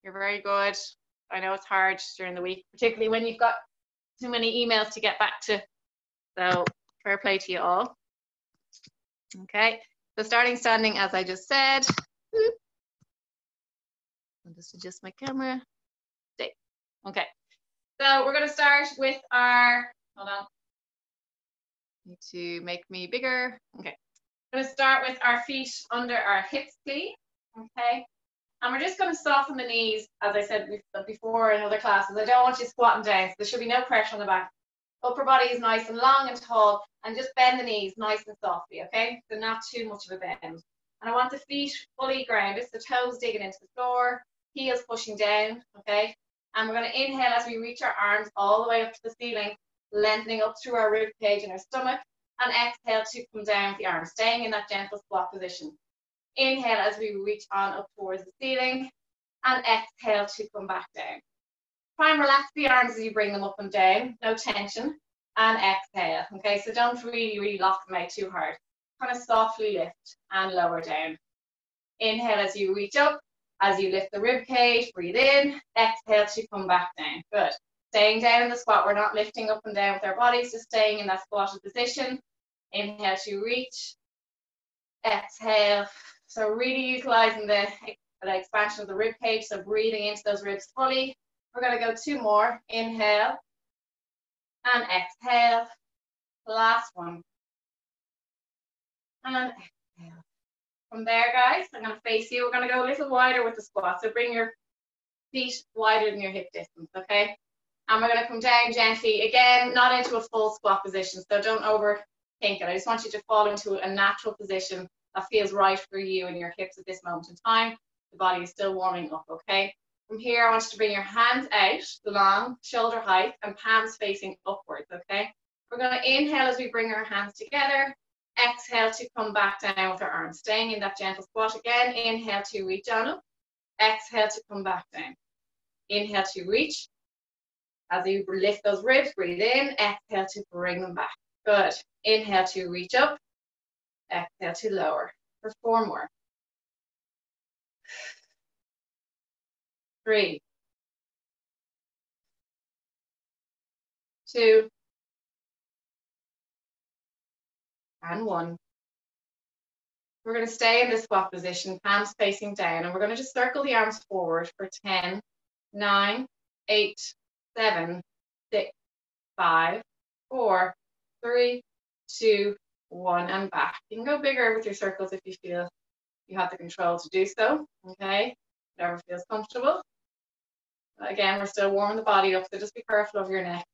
You're very good. I know it's hard during the week, particularly when you've got too many emails to get back to. So fair play to you all. Okay, so starting standing, as I just said. I'll just adjust my camera. Stay. Okay, so we're going to start with our, hold on. Need to make me bigger. Okay, I'm going to start with our feet under our hips, please. Okay, and we're just going to soften the knees, as I said before in other classes. I don't want you squatting down, so there should be no pressure on the back. Upper body is nice and long and tall, and just bend the knees nice and softly, okay? So not too much of a bend. And I want the feet fully grounded, so toes digging into the floor, heels pushing down, okay? And we're going to inhale as we reach our arms all the way up to the ceiling, lengthening up through our rib cage and our stomach, and exhale to come down with the arms, staying in that gentle squat position. Inhale as we reach on up towards the ceiling, and exhale to come back down. Try and relax the arms as you bring them up and down, no tension, and exhale. Okay, so don't really lock them out too hard. Kind of softly lift and lower down. Inhale as you reach up, as you lift the rib cage, breathe in, exhale to come back down. Good. Staying down in the squat, we're not lifting up and down with our bodies, just staying in that squatted position. Inhale to reach, exhale. So really utilizing the expansion of the rib cage, so breathing into those ribs fully. We're going to go 2 more. Inhale and exhale. Last one. And exhale. From there, guys, I'm going to face you. We're going to go a little wider with the squat. So bring your feet wider than your hip distance, okay? And we're going to come down gently. Again, not into a full squat position, so don't overthink it. I just want you to fall into a natural position that feels right for you and your hips at this moment in time. The body is still warming up, okay? From here, I want you to bring your hands out, long, shoulder height, and palms facing upwards, okay? We're going to inhale as we bring our hands together. Exhale to come back down with our arms, staying in that gentle squat again. Inhale to reach on up. Exhale to come back down. Inhale to reach. As you lift those ribs, breathe in. Exhale to bring them back. Good. Inhale to reach up. Exhale to lower. For 4 more. 3, 2, and 1. We're going to stay in this squat position, palms facing down, and we're going to just circle the arms forward for 10, 9, 8, 7, 6, 5, 4, 3, 2, 1, and back. You can go bigger with your circles if you feel you have the control to do so, okay? Whatever feels comfortable. Again, we're still warming the body up, so just be careful of your neck,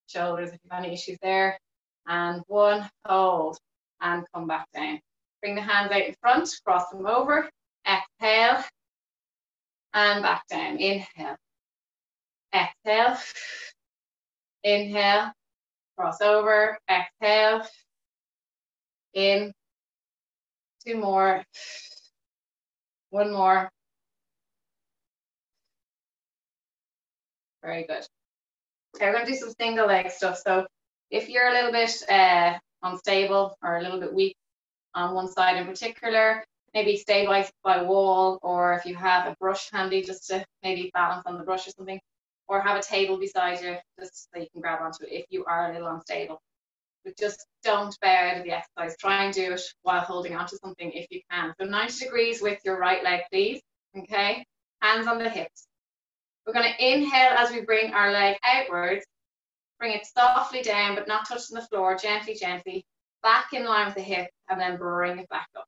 shoulders if you have any issues there. And 1, hold, and come back down. Bring the hands out in front, cross them over, exhale, and back down. Inhale, exhale, inhale, cross over, exhale, in, 2 more, 1 more. Very good. Okay, we're going to do some single leg stuff. So if you're a little bit unstable or a little bit weak on one side in particular, maybe stay by a wall, or if you have a brush handy, just to maybe balance on the brush or something, or have a table beside you just so you can grab onto it if you are a little unstable. But just don't bow out of the exercise. Try and do it while holding onto something if you can. So 90 degrees with your right leg, please. Okay, hands on the hips. We're going to inhale as we bring our leg outwards. Bring it softly down, but not touching the floor, gently, gently. Back in line with the hip, and then bring it back up.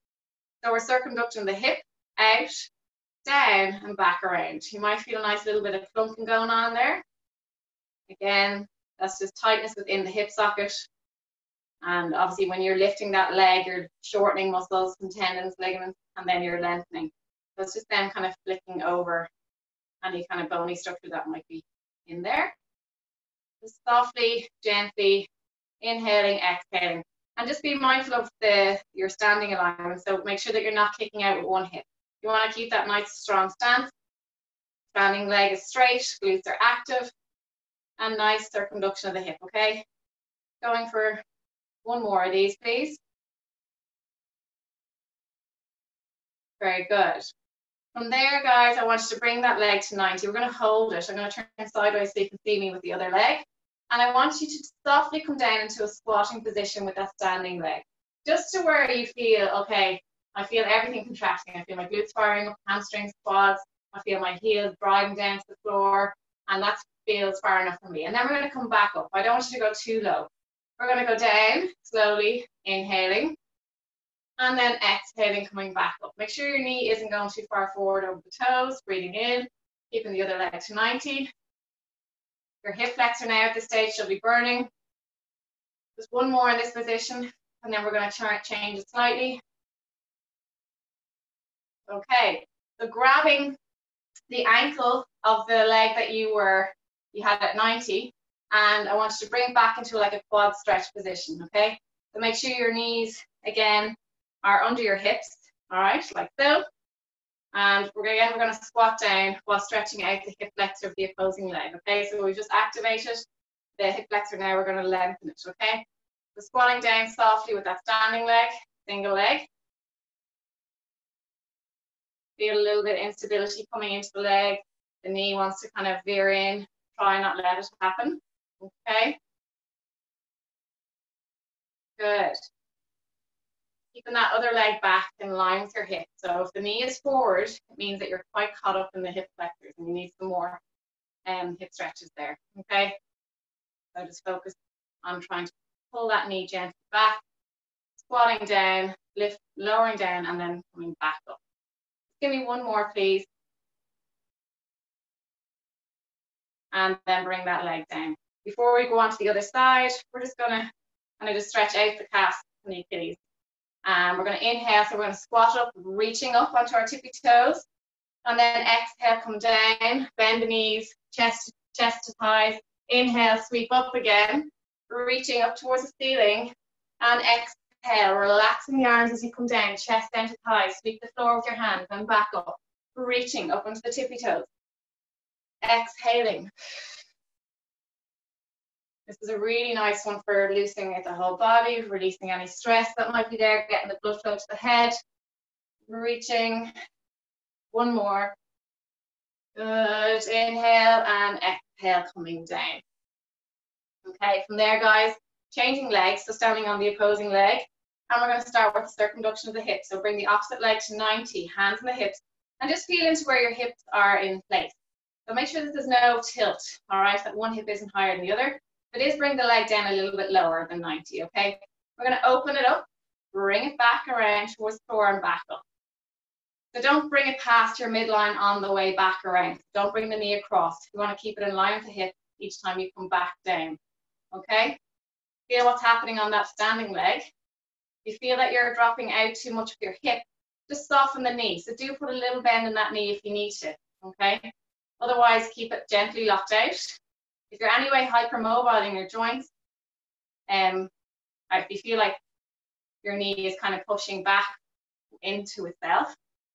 So we're circumducting the hip, out, down, and back around. You might feel a nice little bit of clunking going on there. Again, that's just tightness within the hip socket. And obviously when you're lifting that leg, you're shortening muscles and tendons, ligaments, and then you're lengthening. So it's just then kind of flicking over any kind of bony structure that might be in there. Just softly, gently, inhaling, exhaling. And just be mindful of your standing alignment. So make sure that you're not kicking out with one hip. You want to keep that nice strong stance. Standing leg is straight, glutes are active, and nice circumduction of the hip, okay? Going for 1 more of these, please. Very good. From there, guys, I want you to bring that leg to 90. We're going to hold it. I'm going to turn sideways so you can see me with the other leg. And I want you to softly come down into a squatting position with that standing leg. Just to where you feel, okay, I feel everything contracting. I feel my glutes firing up, hamstrings, quads. I feel my heels driving down to the floor. And that feels far enough for me. And then we're going to come back up. I don't want you to go too low. We're going to go down, slowly inhaling. And then exhaling, coming back up. Make sure your knee isn't going too far forward over the toes. Breathing in, keeping the other leg to 90. Your hip flexor now at this stage should be burning. Just one more in this position, and then we're going to change it slightly. Okay, so grabbing the ankle of the leg that you had at 90, and I want you to bring it back into like a quad stretch position, okay? So make sure your knees, again, are under your hips, all right, like so. And we're going to squat down while stretching out the hip flexor of the opposing leg, okay? So we just activated the hip flexor, now we're going to lengthen it, okay? So squatting down softly with that standing leg, single leg. Feel a little bit of instability coming into the leg. The knee wants to kind of veer in, try not let it happen, okay? Good. Keeping that other leg back in line with your hip. So if the knee is forward, it means that you're quite caught up in the hip flexors and you need some more hip stretches there, okay? So just focus on trying to pull that knee gently back, squatting down, lift, lowering down, and then coming back up. Give me one more, please. And then bring that leg down. Before we go on to the other side, we're just gonna kind of just stretch out the calves and the Achilles. We're going to inhale, so we're going to squat up, reaching up onto our tippy toes. And then exhale, come down, bend the knees, chest to thighs. Inhale, sweep up again, reaching up towards the ceiling. And exhale, relaxing the arms as you come down, chest down to thighs. Sweep the floor with your hands and back up, reaching up onto the tippy toes. Exhaling. This is a really nice one for loosening out the whole body, releasing any stress that might be there, getting the blood flow to the head. Reaching. One more. Good. Inhale and exhale, coming down. Okay, from there, guys, changing legs, so standing on the opposing leg. And we're going to start with the circumduction of the hips. So bring the opposite leg to 90, hands on the hips, and just feel into where your hips are in place. So make sure that there's no tilt, all right, that one hip isn't higher than the other. It is bring the leg down a little bit lower than 90, okay? We're going to open it up, bring it back around towards the floor and back up. So don't bring it past your midline on the way back around. Don't bring the knee across. You want to keep it in line with the hip each time you come back down, okay? Feel what's happening on that standing leg. If you feel that you're dropping out too much of your hip, just soften the knee. So do put a little bend in that knee if you need to, okay? Otherwise, keep it gently locked out. If you're anyway hypermobile in your joints, if you feel like your knee is kind of pushing back into itself,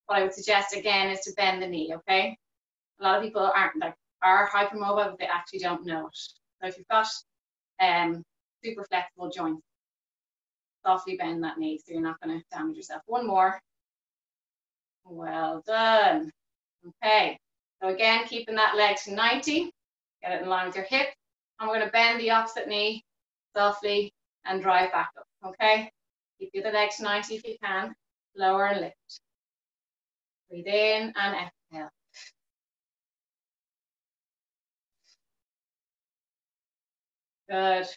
what I would suggest again is to bend the knee, okay? A lot of people are hypermobile, but they actually don't know it. So if you've got super flexible joints, softly bend that knee so you're not going to damage yourself. One more. Well done. Okay, so again, keeping that leg to 90. Get it in line with your hip. And we're going to bend the opposite knee softly and drive back up, okay? Keep the other leg to 90 if you can. Lower and lift. Breathe in and exhale. Good.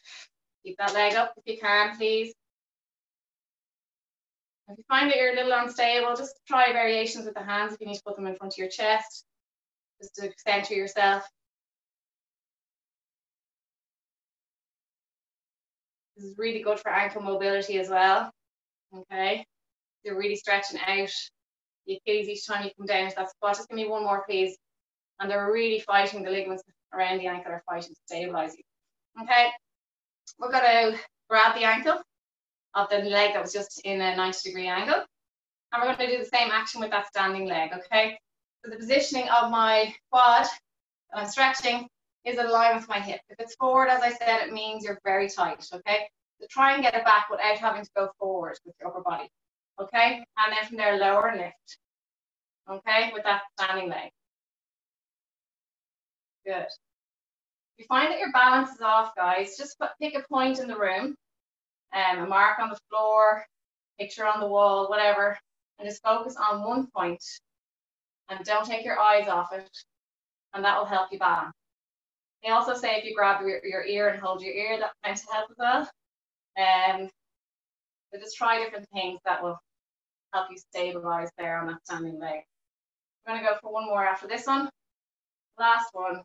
Keep that leg up if you can, please. If you find that you're a little unstable, just try variations with the hands if you need to put them in front of your chest, just to center yourself. This is really good for ankle mobility as well, okay? You're really stretching out the Achilles each time you come down to that squat. Just give me one more, please. And they're really fighting, the ligaments around the ankle are fighting to stabilize you. Okay, we're going to grab the ankle of the leg that was just in a 90-degree angle. And we're going to do the same action with that standing leg, okay? So the positioning of my quad that I'm stretching is in line with my hip. If it's forward, as I said, it means you're very tight, okay? So try and get it back without having to go forward with your upper body, okay? And then from there, lower and lift. okay, with that standing leg. Good. If you find that your balance is off, guys, just pick a point in the room, a mark on the floor, picture on the wall, whatever, and just focus on one point and don't take your eyes off it, and that will help you balance. They also say if you grab your ear and hold your ear, that's meant to help as well. So just try different things that will help you stabilize there on that standing leg. We're going to go for one more after this one. Last one.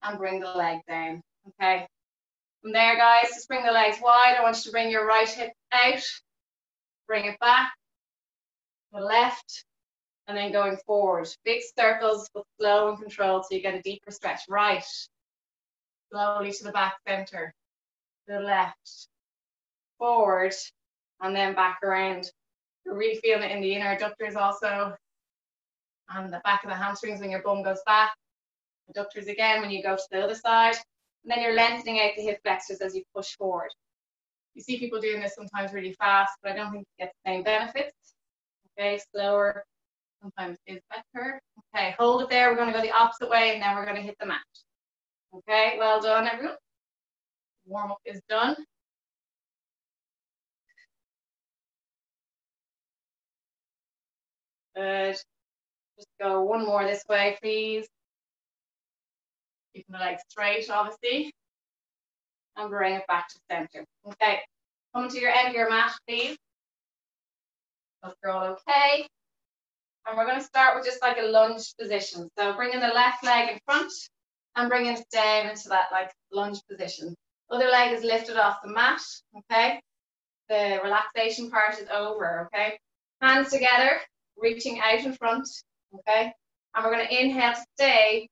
And bring the leg down. Okay. From there, guys, just bring the legs wide. I want you to bring your right hip out. Bring it back. The left. And then going forward. Big circles, but slow and controlled so you get a deeper stretch. Right. Slowly to the back center. To the left. Forward. And then back around. You're really feeling it in the inner adductors also. And the back of the hamstrings when your bum goes back. Adductors again when you go to the other side. And then you're lengthening out the hip flexors as you push forward. You see people doing this sometimes really fast, but I don't think you get the same benefits. Okay, slower sometimes is better. Okay, hold it there. We're going to go the opposite way and then we're going to hit the mat. Okay, well done, everyone. Warm up is done. Good. Just go one more this way, please. Keeping the legs straight, obviously. And bring it back to center. Okay. Come to your end of your mat, please. Hope you're all okay. And we're going to start with just like a lunge position. So bringing the left leg in front and bringing it down into that like lunge position. Other leg is lifted off the mat. Okay. The relaxation part is over. Okay. Hands together, reaching out in front. Okay. And we're going to inhale to stay.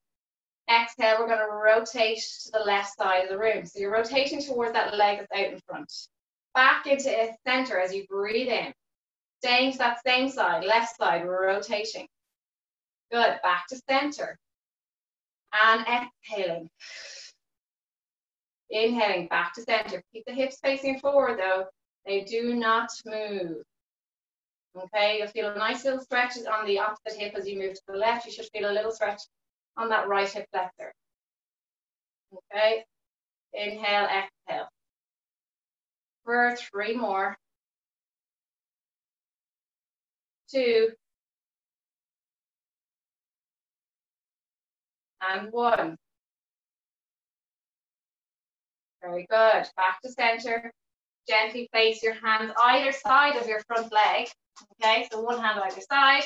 Exhale, we're going to rotate to the left side of the room. So you're rotating towards that leg that's out in front. Back into center as you breathe in. Staying to that same side, left side, we're rotating. Good, back to center. And exhaling. Inhaling, back to center. Keep the hips facing forward though. They do not move. Okay, you'll feel a nice little stretch on the opposite hip as you move to the left. You should feel a little stretch on that right hip flexor. Okay, inhale, exhale. For 3 more. 2. And 1. Very good. Back to center. Gently place your hands either side of your front leg. Okay, so one hand either side.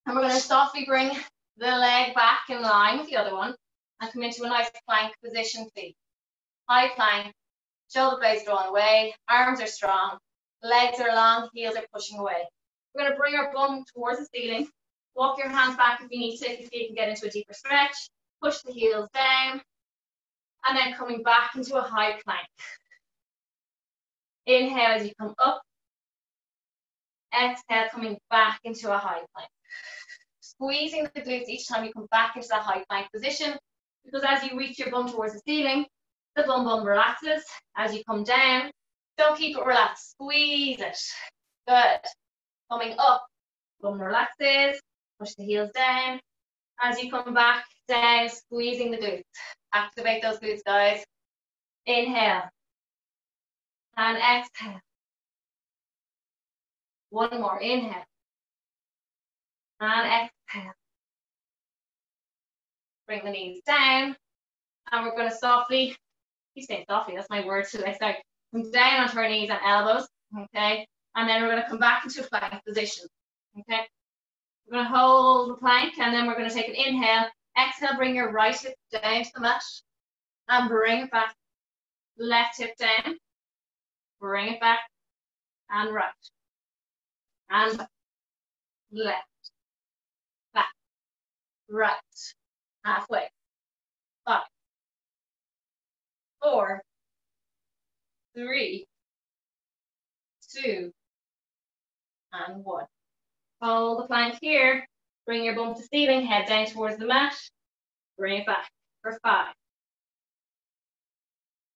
And we're going to softly bring the leg back in line with the other one and come into a nice plank position, please. High plank, shoulder blades drawn away, arms are strong, legs are long, heels are pushing away. We're going to bring our bum towards the ceiling. Walk your hands back if you need to, if you can get into a deeper stretch. Push the heels down. And then coming back into a high plank. Inhale as you come up. Exhale, coming back into a high plank. Squeezing the glutes each time you come back into that high plank position, because as you reach your bum towards the ceiling, the bum relaxes. As you come down, don't keep it relaxed, squeeze it. Good. Coming up, bum relaxes, push the heels down. As you come back down, squeezing the glutes. Activate those glutes, guys. Inhale. And exhale. One more, inhale. And exhale. Bring the knees down. And we're going to softly, keep saying softly, that's my word today. Sorry. Come down onto our knees and elbows. Okay. And then we're going to come back into a plank position. Okay. We're going to hold the plank and then we're going to take an inhale. Exhale, bring your right hip down to the mat. And bring it back. Left hip down. Bring it back. And right. And left. Back. Right. Halfway. 5. 4. 3. 2. And 1. Hold the plank here. Bring your bum to ceiling, head down towards the mat. Bring it back for 5.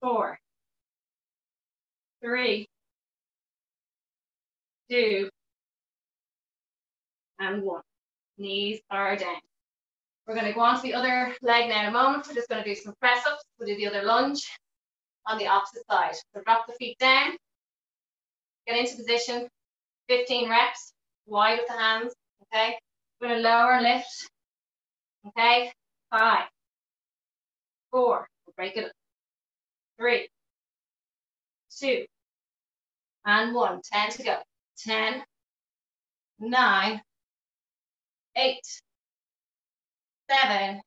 4. 3. 2. and 1. Knees are down. We're going to go on to the other leg now in a moment. We're just going to do some press ups. We'll do the other lunge on the opposite side. So drop the feet down, get into position, 15 reps, wide with the hands, okay? We're going to lower and lift, okay? 5, 4, we'll break it up, 3, 2, and 1. 10 to go. 10, 9, 8, 7,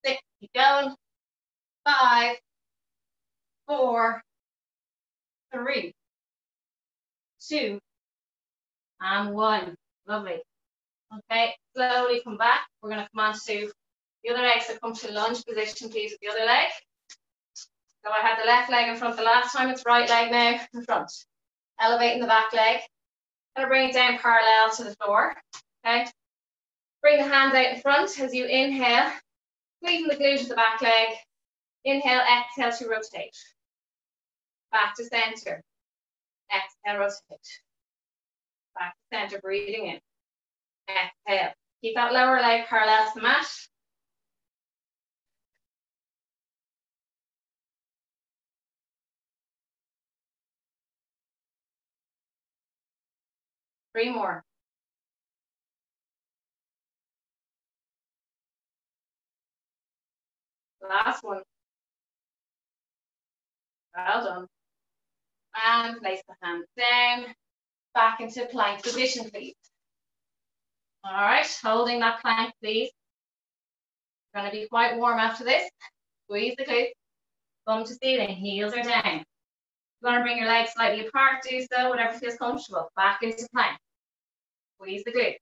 6, keep going, 5, 4, 3, 2, and 1. Lovely. Okay, slowly come back. We're going to come on to the other leg. So come to lunge position, please, with the other leg. So I had the left leg in front the last time. It's right leg now in front. Elevating the back leg. Going to bring it down parallel to the floor. Okay. Bring the hands out in front as you inhale. Squeezing the glute of the back leg. Inhale, exhale to rotate. Back to center. Exhale, rotate. Back to center, breathing in. Exhale. Keep that lower leg parallel to the mat. Three more. Last one. Well done. And place the hands down. Back into plank position, please. All right, holding that plank, please. Going to be quite warm after this. Squeeze the glutes. Thumb to ceiling. Heels are down. You're going to bring your legs slightly apart. Do so, whatever feels comfortable. Back into plank. Squeeze the glutes.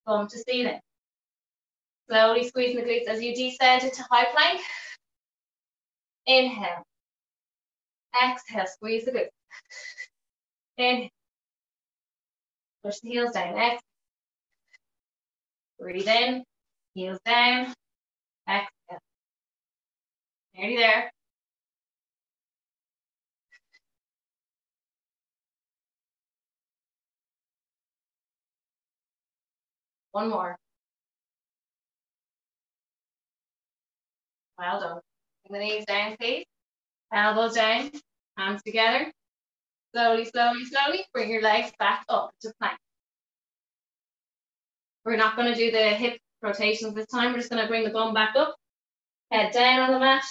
Thumb to ceiling. Slowly squeezing the glutes as you descend into high plank. Inhale. Exhale, squeeze the glutes. Inhale. Push the heels down. Exhale. Breathe in. Heels down. Exhale. Nearly there. One more. Well done. Bring the knees down, please. Elbows down, hands together. Slowly, slowly, slowly, bring your legs back up to plank. We're not going to do the hip rotations this time. We're just going to bring the bum back up, head down on the mat,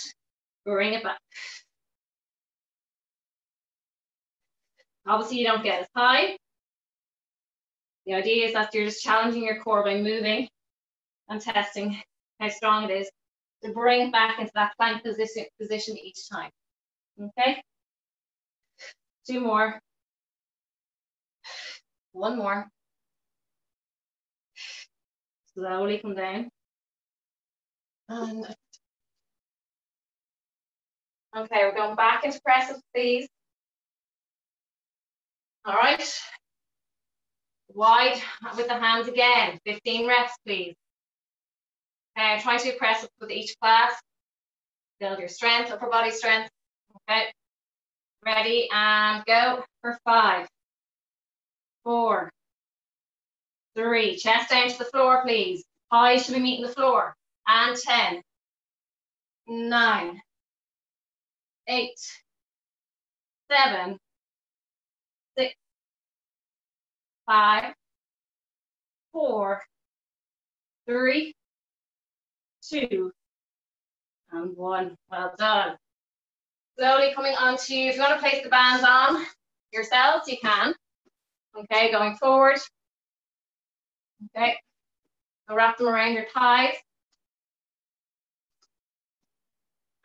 bring it back. Obviously, you don't get as high. The idea is that you're just challenging your core by moving and testing how strong it is to bring it back into that plank position each time. Okay? 2 more. 1 more. Slowly come down. And okay, we're going back into press ups, please. All right. Wide with the hands again. 15 reps, please. Okay, try to press up with each class. Build your strength, upper body strength. Okay. Ready and go for 5, 4, 3. Chest down to the floor, please. Thighs should be meeting the floor. And 10, 9, 8, 7, 6, 5, 4, 3, 2, and 1. Well done. Slowly coming on to, if you want to place the bands on yourselves, you can. Okay, going forward. Okay, so wrap them around your thighs.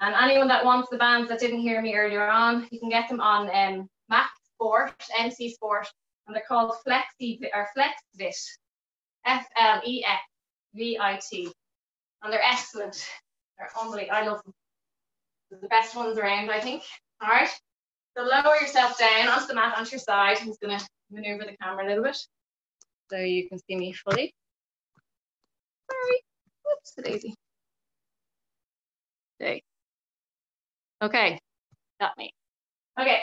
And anyone that wants the bands that didn't hear me earlier on, you can get them on Mac Sport, MC Sport, and they're called FlexVit. FLEXVIT. And they're excellent. They're unbelievable. I love them. They're the best ones around, I think. All right. So lower yourself down onto the mat, onto your side. I'm just going to maneuver the camera a little bit so you can see me fully. Sorry. Whoops, daisy. Okay. Okay. Got me. Okay.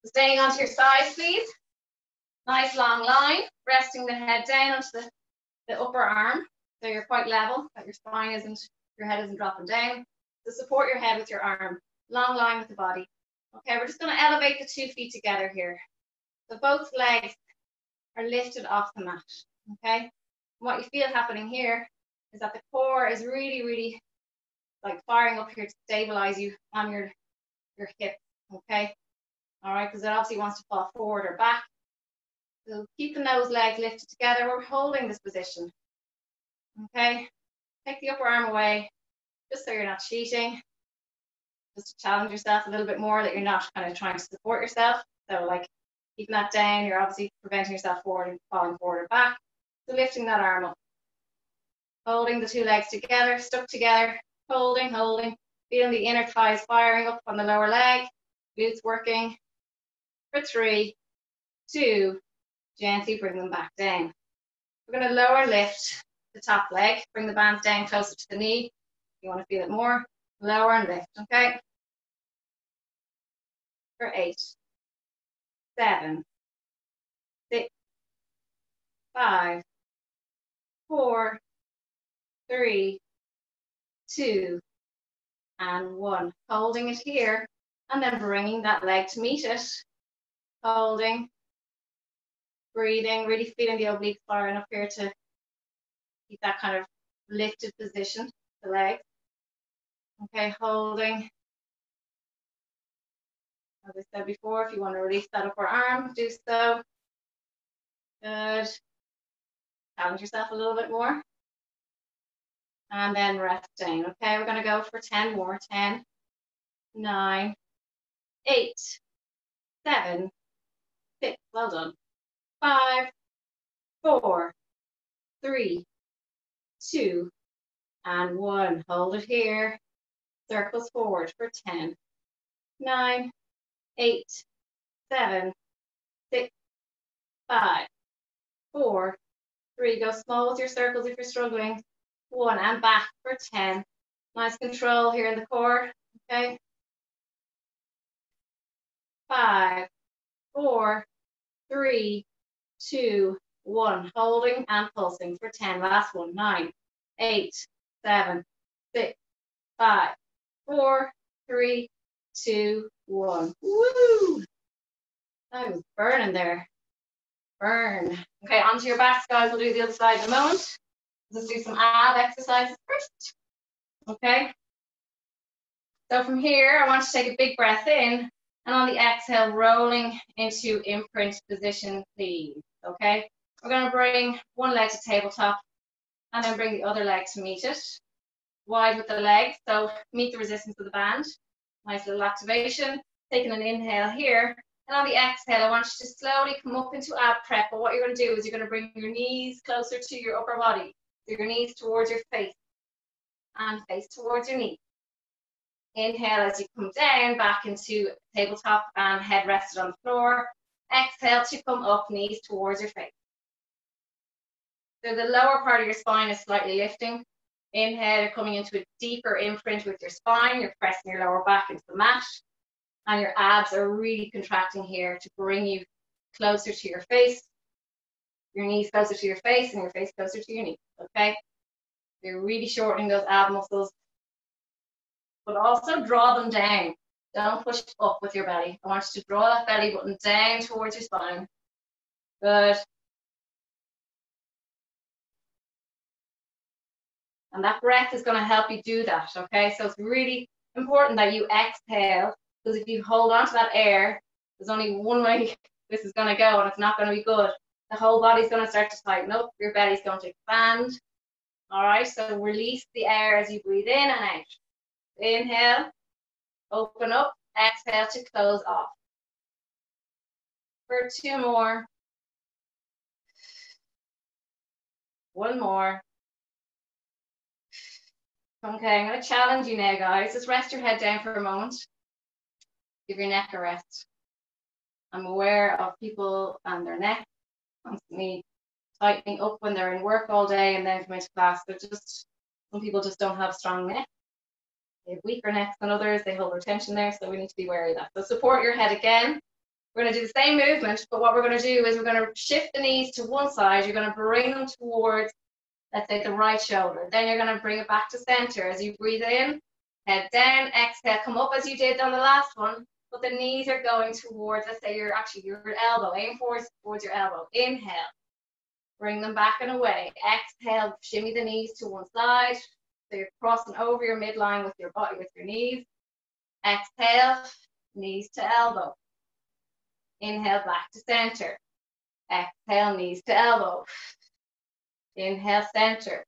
Staying onto your sides, please. Nice long line, resting the head down onto the upper arm. So you're quite level, that your spine isn't, your head isn't dropping down. So support your head with your arm. Long line with the body. Okay, we're just going to elevate the 2 feet together here. So both legs are lifted off the mat. Okay, and what you feel happening here is that the core is really, really like firing up here to stabilize you on your hip. Okay, all right, because it obviously wants to fall forward or back. So keeping those legs lifted together, we're holding this position. Okay, take the upper arm away, just so you're not cheating. Just to challenge yourself a little bit more, that you're not kind of trying to support yourself. So like keeping that down, you're obviously preventing yourself forward and falling forward or back. So lifting that arm up. Holding the 2 legs together, stuck together, holding, holding. Feeling the inner thighs firing up on the lower leg, glutes working. For 3, 2, gently bring them back down. We're going to lower lift the top leg, bring the bands down closer to the knee. If you want to feel it more, lower and lift, okay? For 8, 7, 6, 5, 4, 3, 2, and 1. Holding it here, and then bringing that leg to meet it. Holding, breathing, really feeling the obliques firing up here to keep that kind of lifted position, the legs. Okay, holding. As I said before, if you want to release that upper arm, do so. Good. Challenge yourself a little bit more. And then rest down. Okay, we're going to go for 10 more. 10, 9, 8, 7, 6. Well done. 5, 4, 3, 2, and 1. Hold it here. Circles forward for 10, 9, 8, 7, 6, 5, 4, 3. Go small with your circles if you're struggling. 1, and back for 10. Nice control here in the core. Okay. 5, 4, 3, 2, 1. Holding and pulsing for 10. Last one. 9, 8, 7, 6, 5, 4, 3, 2, 1. Woo! That was burning there. Burn. Okay, onto your backs, guys. We'll do the other side in a moment. Let's do some ab exercises first. Okay. So from here, I want to take a big breath in, and on the exhale, rolling into imprint position, please. Okay. We're going to bring one leg to tabletop, and then bring the other leg to meet it. Wide with the legs, so meet the resistance of the band. Nice little activation. Taking an inhale here, and on the exhale, I want you to slowly come up into ab prep. But what you're going to do is you're going to bring your knees closer to your upper body. So your knees towards your face, and face towards your knee. Inhale as you come down, back into tabletop and head rested on the floor. Exhale to come up, knees towards your face. So the lower part of your spine is slightly lifting. Inhale, you're coming into a deeper imprint with your spine. You're pressing your lower back into the mat. And your abs are really contracting here to bring you closer to your face. Your knees closer to your face and your face closer to your knees. Okay? You're really shortening those ab muscles. But also draw them down. Don't push up with your belly. I want you to draw that belly button down towards your spine. Good. And that breath is going to help you do that, okay? So it's really important that you exhale, because if you hold on to that air, there's only one way this is going to go, and it's not going to be good. The whole body's going to start to tighten up. Your belly's going to expand. All right, so release the air as you breathe in and out. Inhale, open up, exhale to close off. For 2 more. 1 more. Okay, I'm going to challenge you now, guys. Just rest your head down for a moment. Give your neck a rest. I'm aware of people and their neck constantly tightening up when they're in work all day and then come into class. They're just, some people just don't have strong neck. They have weaker necks than others. They hold their tension there, so we need to be wary of that. So support your head again. We're going to do the same movement, but what we're going to do is we're going to shift the knees to one side. You're going to bring them towards, let's say, the right shoulder. Then you're going to bring it back to center. As you breathe in, head down, exhale, come up as you did on the last one, but the knees are going towards, let's say, your elbow. Aim towards your elbow. Inhale. Bring them back and away. Exhale, shimmy the knees to one side. So you're crossing over your midline with your body, with your knees. Exhale, knees to elbow. Inhale, back to center. Exhale, knees to elbow. Inhale, center.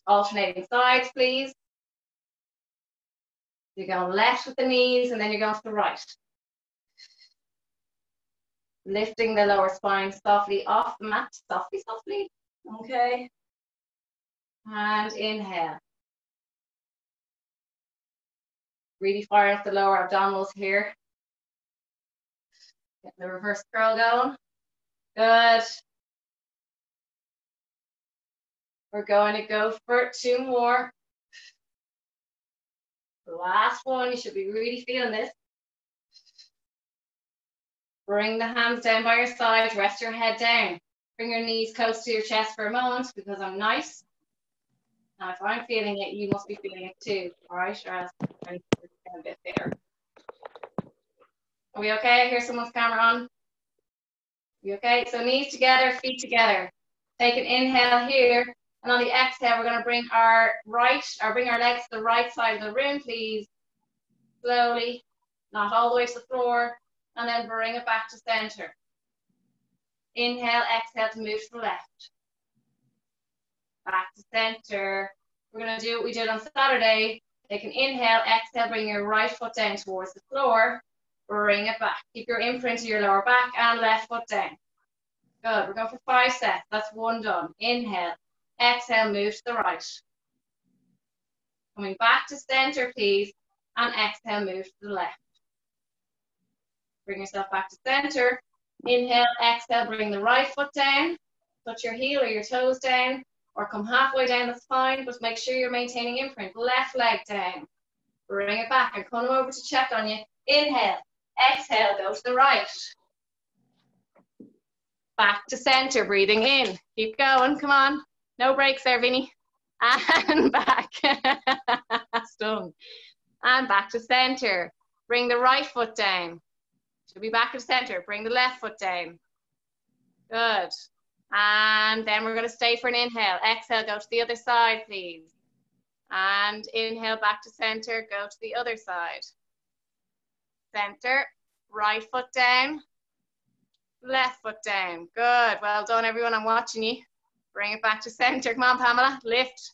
Alternating sides, please. You're going left with the knees, and then you're going to the right. Lifting the lower spine softly off the mat, softly, softly. Okay. And inhale. Really fire up the lower abdominals here. Get the reverse curl going. Good. We're going to go for 2 more. The last one, you should be really feeling this. Bring the hands down by your sides, rest your head down. Bring your knees close to your chest for a moment because I'm nice. Now, if I'm feeling it, you must be feeling it too, all right? Or else I'm a bit fitter. Are we okay? Here's someone's camera on. You okay? So knees together, feet together. Take an inhale here, and on the exhale, we're going to bring our legs to the right side of the room, please. Slowly, not all the way to the floor. And then bring it back to center. Inhale, exhale to move to the left. Back to center. We're going to do what we did on Saturday. Take an inhale, exhale, bring your right foot down towards the floor. Bring it back. Keep your imprint to your lower back and left foot down. Good. We're going for 5 sets. That's 1 done. Inhale, exhale, move to the right. Coming back to center, please. And exhale, move to the left. Bring yourself back to center. Inhale, exhale, bring the right foot down. Touch your heel or your toes down, or come halfway down, that's fine, but make sure you're maintaining imprint. Left leg down. Bring it back and come over to check on you. Inhale, exhale, go to the right. Back to center, breathing in. Keep going, come on. No breaks there, Vinny. And back. Stung. And back to center. Bring the right foot down. Should be back to center. Bring the left foot down. Good. And then we're going to stay for an inhale. Exhale, go to the other side, please. And inhale, back to center. Go to the other side. Center. Right foot down. Left foot down. Good. Well done, everyone. I'm watching you. Bring it back to center. Come on, Pamela. Lift.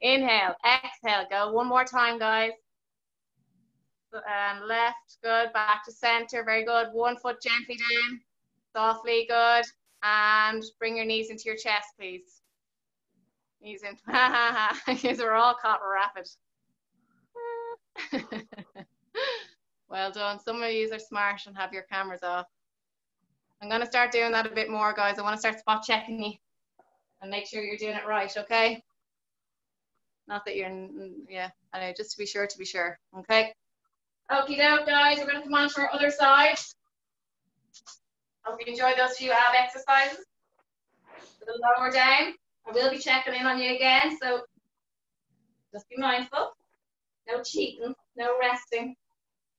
Inhale. Exhale. Go 1 more time, guys. And left, good, back to center, very good. 1 foot gently down, softly, good. And bring your knees into your chest, please. Knees in, these are all caught rapid. Well done, some of you are smart and have your cameras off. I'm gonna start doing that a bit more, guys. I wanna start spot checking you and make sure you're doing it right, okay? Not that you're, yeah, I know, just to be sure, okay? Okie doke, guys, we're going to come on to our other side. Hope you enjoyed those few ab exercises. A little lower down. I will be checking in on you again, so just be mindful. No cheating, no resting.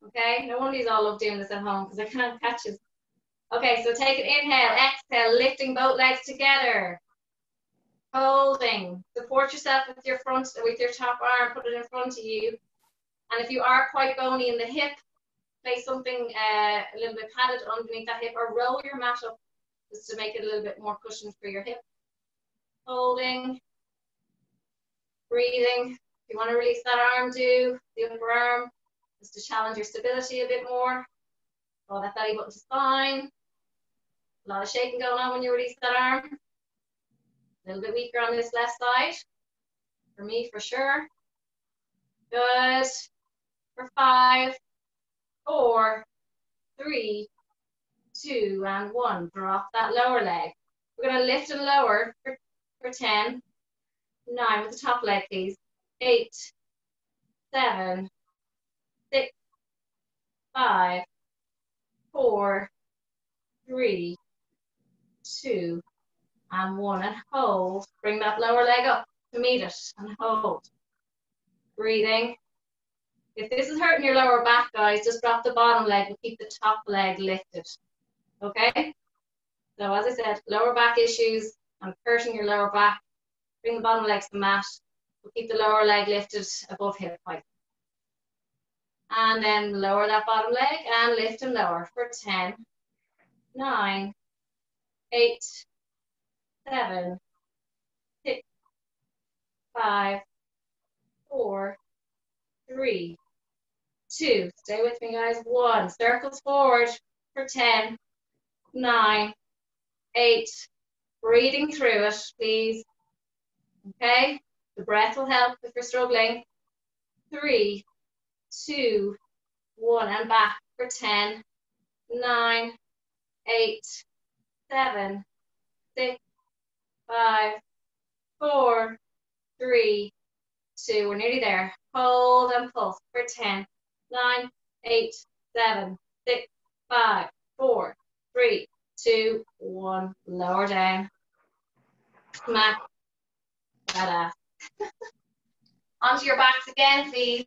Okay, no wonder you all love doing this at home because I can't catch it. Okay, so take an inhale, exhale, lifting both legs together. Holding. Support yourself with your top arm, put it in front of you. And if you are quite bony in the hip, place something a little bit padded underneath that hip, or roll your mat up just to make it a little bit more cushioned for your hip. Holding, breathing. If you want to release that arm, do the upper arm, just to challenge your stability a bit more. Draw that belly button to spine. A lot of shaking going on when you release that arm. A little bit weaker on this left side. For me, for sure. Good. For 5, 4, 3, 2, and 1. Drop that lower leg. We're going to lift and lower for 10, 9 with the top leg, please. 8, 7, 6, 5, 4, 3, 2, and 1. And hold. Bring that lower leg up to meet it and hold. Breathing. If this is hurting your lower back, guys, just drop the bottom leg and keep the top leg lifted. Okay? So as I said, lower back issues and hurting your lower back, bring the bottom leg to the mat. We'll keep the lower leg lifted above hip height. And then lower that bottom leg and lift and lower for 10, 9, 8, 7, 6, 5, 4, 3, 2. Stay with me, guys. 1. Circles forward for 10, 9, 8. Breathing through it, please. Okay? The breath will help if you're struggling. 3, 2, 1. And back for 10, 9, 8, 7, 6, 5, 4, 3, 2. We're nearly there. Hold and pulse for 10, 9, 8, 7, 6, 5, 4, 3, 2, 1. Lower down. Smack that ass. Onto your backs again, please.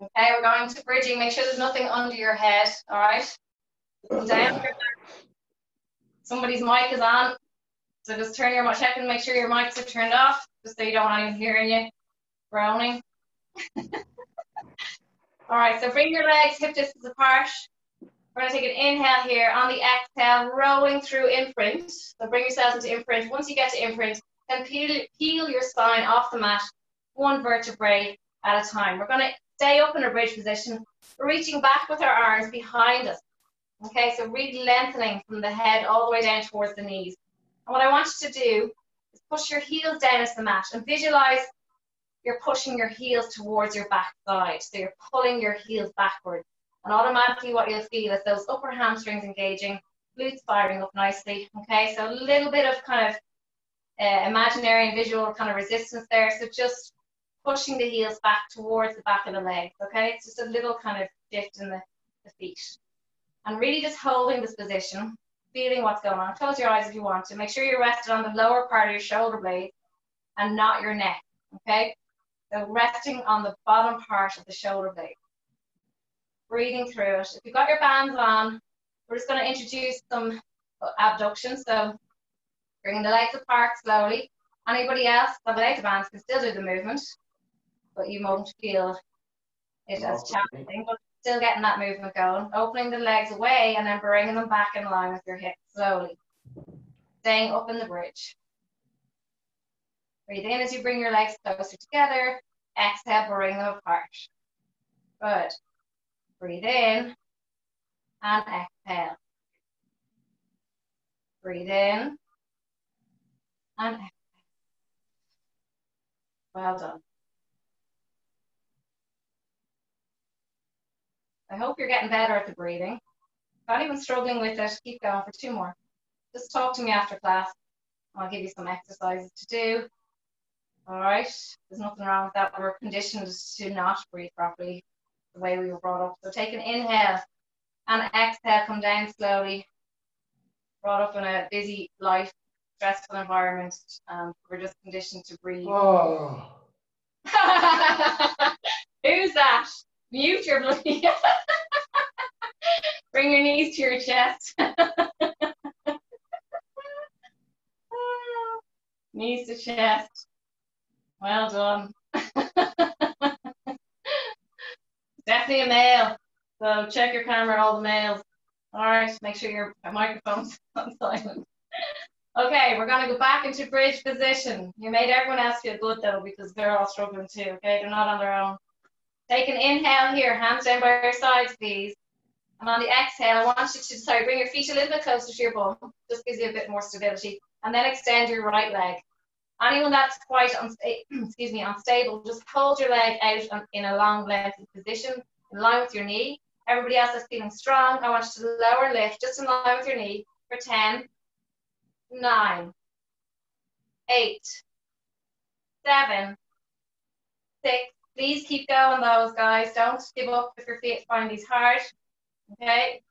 Okay, we're going to bridging. Make sure there's nothing under your head. All right. Come down. Somebody's mic is on, so just turn your mic. Check and make sure your mics are turned off, just so you don't want anyone hearing you groaning. All right, so bring your legs hip distance apart. We're going to take an inhale here. On the exhale, rolling through imprint. So bring yourselves into imprint. Once you get to imprint, then peel your spine off the mat, one vertebrae at a time. We're going to stay up in a bridge position. We're reaching back with our arms behind us. Okay, so really lengthening from the head all the way down towards the knees. And what I want you to do is push your heels down into the mat and visualize you're pushing your heels towards your back side. So you're pulling your heels backwards. And automatically what you'll feel is those upper hamstrings engaging, glutes firing up nicely. Okay, so a little bit of kind of imaginary and visual kind of resistance there. So just pushing the heels back towards the back of the legs. Okay, it's just a little kind of shift in the feet. And really just holding this position, feeling what's going on. Close your eyes if you want to. Make sure you're rested on the lower part of your shoulder blade and not your neck. Okay, so resting on the bottom part of the shoulder blade. Breathing through it. If you've got your bands on, we're just going to introduce some abduction. So bringing the legs apart slowly. Anybody else without the bands can still do the movement, but you won't feel it as challenging, but still getting that movement going. Opening the legs away and then bringing them back in line with your hips slowly. Staying up in the bridge. Breathe in as you bring your legs closer together. Exhale, bring them apart. Good. Breathe in and exhale. Breathe in and exhale. Well done. I hope you're getting better at the breathing. If anyone's struggling with it, keep going for 2 more. Just talk to me after class. I'll give you some exercises to do. All right, there's nothing wrong with that. We're conditioned to not breathe properly the way we were brought up. So take an inhale and exhale, come down slowly. Brought up in a busy life, stressful environment, and we're just conditioned to breathe. Oh. Who's that? Mute your bloody. Bring your knees to your chest. Knees to chest. Well done. Definitely a male. So check your camera, all the males. All right, make sure your microphone's on silent. Okay, we're going to go back into bridge position. You made everyone else feel good though, because they're all struggling too, okay? They're not on their own. Take an inhale here, hands down by your sides, please. And on the exhale, I want you to, bring your feet a little bit closer to your bum. Just gives you a bit more stability. And then extend your right leg. Anyone that's quite unstable, just hold your leg out in a long lengthy position, in line with your knee. Everybody else that's feeling strong, I want you to lower and lift, just in line with your knee, for 10, 9, 8, 7, 6. Please keep going, those guys. Don't give up if you're finding these hard. Okay,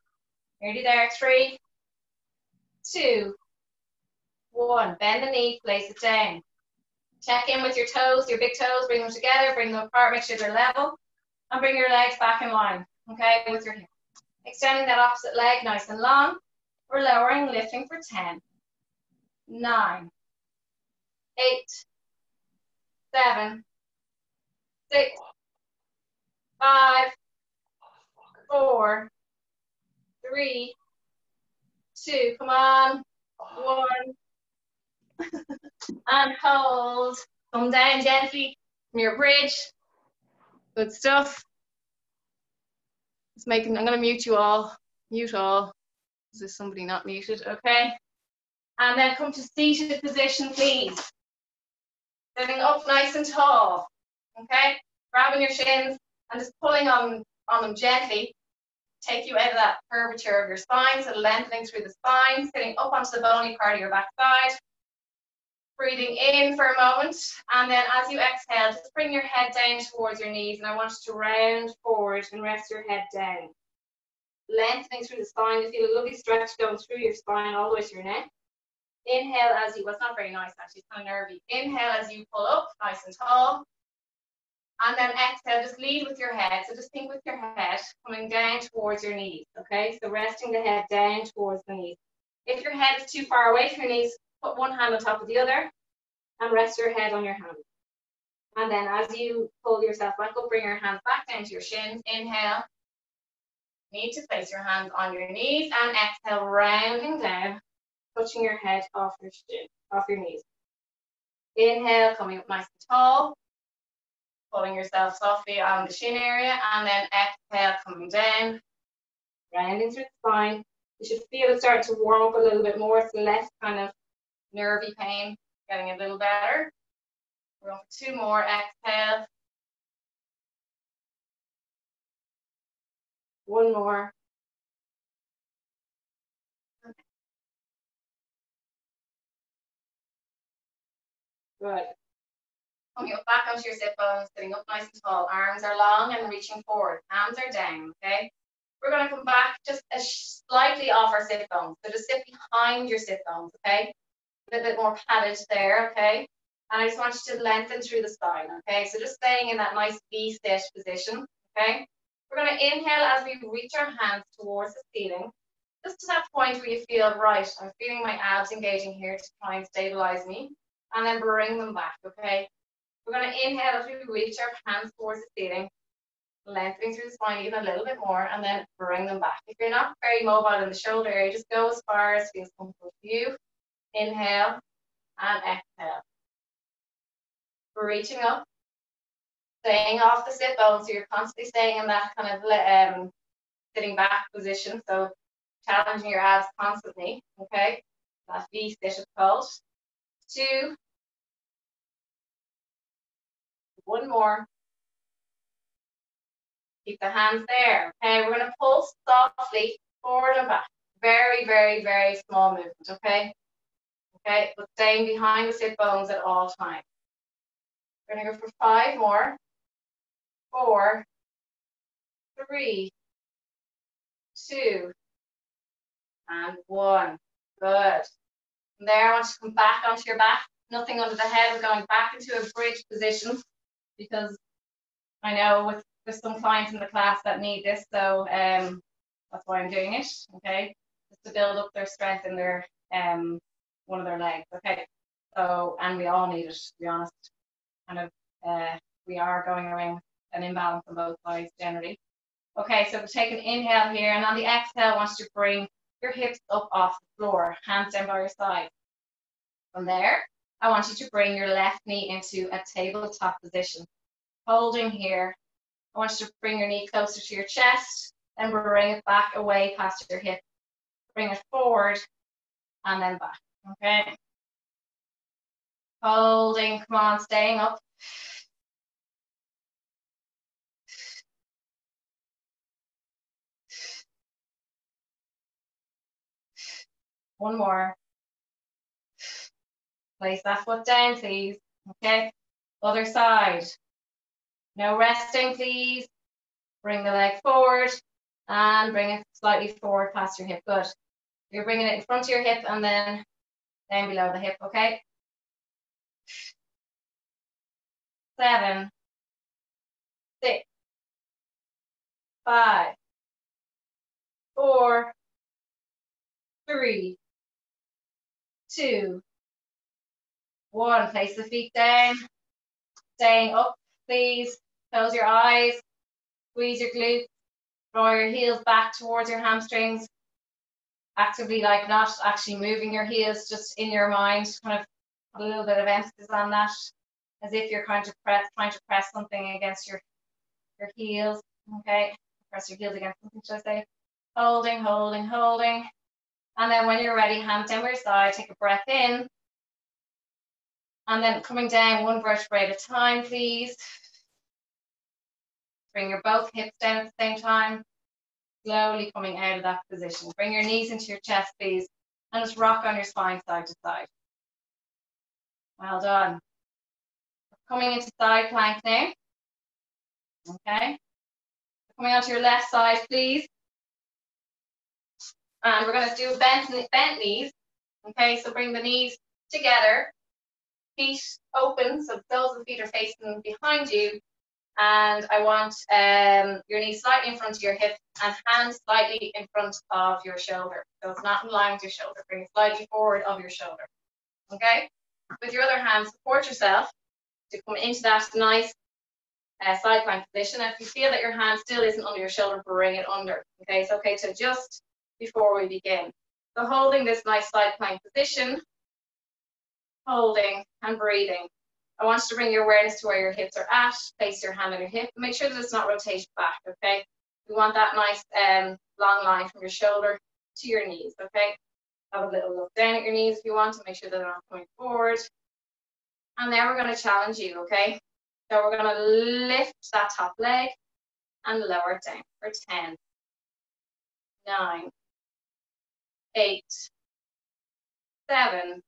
nearly there. 3, 2, 1. Bend the knee, place it down. Check in with your toes, your big toes, bring them together, bring them apart, make sure they're level, and bring your legs back in line, okay, with your hip. Extending that opposite leg nice and long. We're lowering, lifting for 10, 9, 8, 7, 6, 5, 4, 3, 2, come on, 1, and hold. Come down gently from your bridge. Good stuff. I'm gonna mute you all. Mute all. Is there somebody not muted? Okay. And then come to seated position, please. Sitting up nice and tall. Okay. Grabbing your shins and just pulling on them gently. Take you out of that curvature of your spine, so lengthening through the spine, sitting up onto the bony part of your backside. Breathing in for a moment, and then as you exhale, just bring your head down towards your knees, and I want you to round forward and rest your head down. Lengthening through the spine, you feel a lovely stretch going through your spine all the way to your neck. Inhale as you, well, it's not very nice actually, it's kind of nervy. Inhale as you pull up, nice and tall. And then exhale, just lead with your head. So just think with your head coming down towards your knees, okay? So resting the head down towards the knees. If your head is too far away from your knees, put one hand on top of the other and rest your head on your hand. And then as you pull yourself back up, bring your hands back down to your shins. Inhale. You need to place your hands on your knees, and exhale, rounding down, touching your head off your shin, off your knees. Inhale, coming up nice and tall, pulling yourself softly on the shin area, and then exhale, coming down, rounding through the spine. You should feel it start to warm up a little bit more. It's less kind of nervy pain, getting a little better. We're on for 2 more. Exhale. 1 more. Good. Coming up back onto your sit bones, sitting up nice and tall. Arms are long and reaching forward. Hands are down, okay? We're going to come back just slightly off our sit bones. So just sit behind your sit bones, okay? A little bit more padded there, okay? And I just want you to lengthen through the spine, okay? So just staying in that nice V-sit position, okay? We're going to inhale as we reach our hands towards the ceiling. Just to that point where you feel, right, I'm feeling my abs engaging here to try and stabilize me. And then bring them back, okay? We're going to inhale as we reach our hands towards the ceiling, lengthening through the spine even a little bit more, and then bring them back. If you're not very mobile in the shoulder area, just go as far as feels comfortable for you. Inhale and exhale. We're reaching up, staying off the sit bone, so you're constantly staying in that kind of sitting back position, so challenging your abs constantly, okay? That V-sit is called. 2, 1 more. Keep the hands there, okay? We're going to pulse softly forward and back. Very, very, very small movement, okay? Okay, but staying behind the sit bones at all times. We're going to go for 5 more. 4, 3, 2, and 1. Good. From there, I want you to come back onto your back. Nothing under the head. We're going back into a bridge position because I know there's some clients in the class that need this, so that's why I'm doing it, okay? Just to build up their strength in their one of their legs, okay? So, and we all need it, to be honest. Kind of, we are going around with an imbalance on both sides generally. Okay, so we'll take an inhale here, and on the exhale, I want you to bring your hips up off the floor, hands down by your side. From there, I want you to bring your left knee into a tabletop position. Holding here, I want you to bring your knee closer to your chest, then bring it back away past your hip. Bring it forward and then back, okay? Holding, come on, staying up. One more. Place that foot down, please. Okay, other side. No resting, please. Bring the leg forward And bring it slightly forward past your hip. Good. You're bringing it in front of your hip and then down below the hip, okay? 7, 6, 5, 4, 3, 2, 1. Place the feet down. Staying up, please. Close your eyes. Squeeze your glutes. Draw your heels back towards your hamstrings. Actively, like, not actually moving your heels, just in your mind, kind of put a little bit of emphasis on that, as if you're trying to press something against your heels. Okay, press your heels against something, should I say? Holding, holding, holding. And then when you're ready, hand down by your side, take a breath in. And then coming down one vertebrae at a time, please. Bring your both hips down at the same time. Slowly coming out of that position. Bring your knees into your chest, please. And just rock on your spine side to side. Well done. Coming into side plank now. Okay. Coming onto your left side, please. And we're going to do bent knees. Okay, so bring the knees together. Feet open, so the soles of the feet are facing behind you. And I want your knees slightly in front of your hip and hands slightly in front of your shoulder. So it's not in line with your shoulder. Bring it slightly forward of your shoulder. Okay? With your other hand, support yourself to come into that nice side plank position. If you feel that your hand still isn't under your shoulder, bring it under. Okay? It's okay to adjust before we begin. So holding this nice side plank position, holding and breathing. I want you to bring your awareness to where your hips are at. Place your hand on your hip. Make sure that it's not rotated back, okay? We want that nice long line from your shoulder to your knees, okay? Have a little look down at your knees if you want to make sure that they're not coming forward. And now we're going to challenge you, okay? So we're going to lift that top leg and lower it down for 10, 9, 8, 7,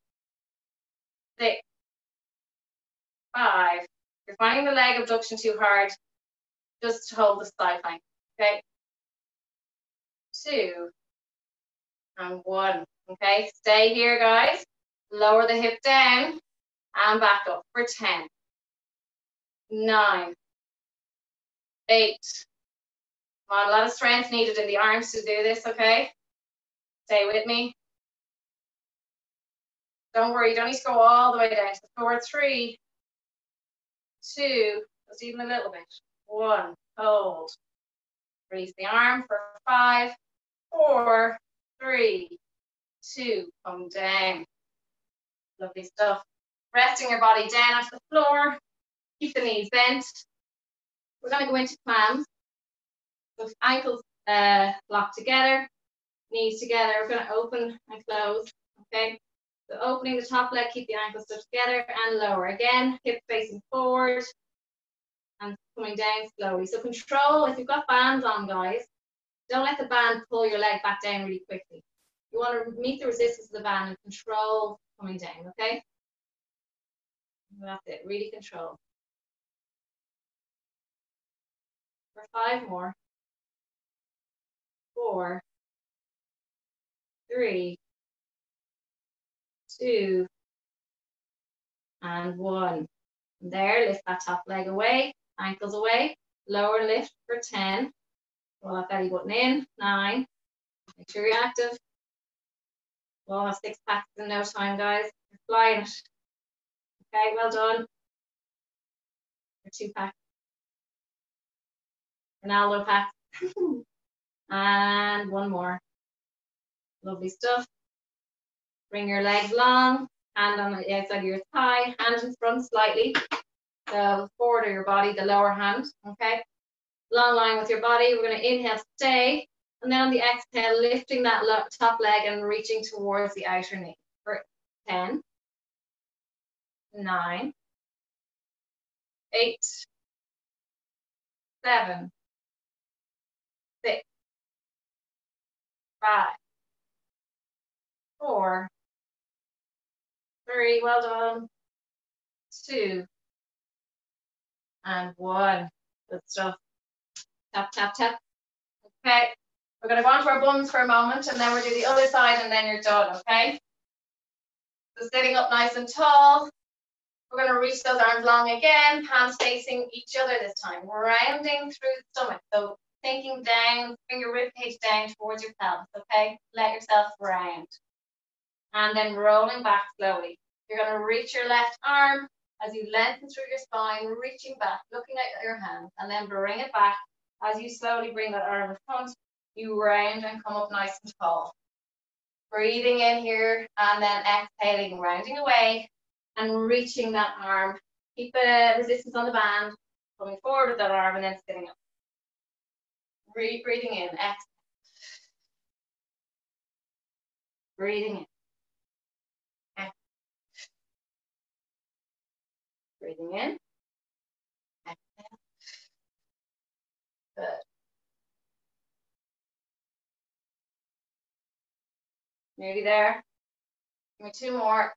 6, 5. If you're finding the leg abduction too hard, just hold the side plank, okay? 2 and 1, okay? Stay here, guys. Lower the hip down and back up for 10, 9, 8. Come on, a lot of strength needed in the arms to do this, okay? Stay with me. Don't worry, you don't need to go all the way down to the floor. 3, 2, just even a little bit. 1, hold. Release the arm for 5, 4, 3, 2, come down. Lovely stuff. Resting your body down onto the floor. Keep the knees bent. We're going to go into clams. So ankles locked together, knees together. We're going to open and close. Okay. So opening the top leg, keep the ankles stuck together and lower. Again, hip facing forward and coming down slowly. So control, if you've got bands on, guys, don't let the band pull your leg back down really quickly. You want to meet the resistance of the band and control coming down, okay? That's it, really control. For 5 more. 4, 3, 2, and 1. There, lift that top leg away, ankles away, lower lift for 10. Roll that belly button in, 9. Make sure you're active. We'll have 6 packs in no time, guys. You're flying it. Okay, well done. For 2 packs. Ronaldo pack. And 1 more. Lovely stuff. Bring your legs long, hand on the outside of your thigh, hand in front slightly. So forward of your body, the lower hand, okay? Long line with your body. We're going to inhale, stay. And then on the exhale, lifting that top leg and reaching towards the outer knee. For 10, 9, 8, 7, 6, 5, 4, 3, well done, 2, and 1. Good stuff. Tap, tap, tap. Okay, We're going to go onto our buns for a moment, and then we'll do the other side, and then you're done, okay? So sitting up nice and tall. We're going to reach those arms long again, hands facing each other this time, rounding through the stomach. So thinking down, bring your rib cage down towards your pelvis, okay? Let yourself round. And then rolling back slowly. You're going to reach your left arm as you lengthen through your spine, reaching back, looking at your hands, and then bring it back. As you slowly bring that arm in front, you round and come up nice and tall. Breathing in here and then exhaling, rounding away and reaching that arm. Keep the resistance on the band, coming forward with that arm and then sitting up. Breathing in, exhale. Breathing in. Exhale. Breathing in. Exhale. Good. Nearly there. Give me 2 more.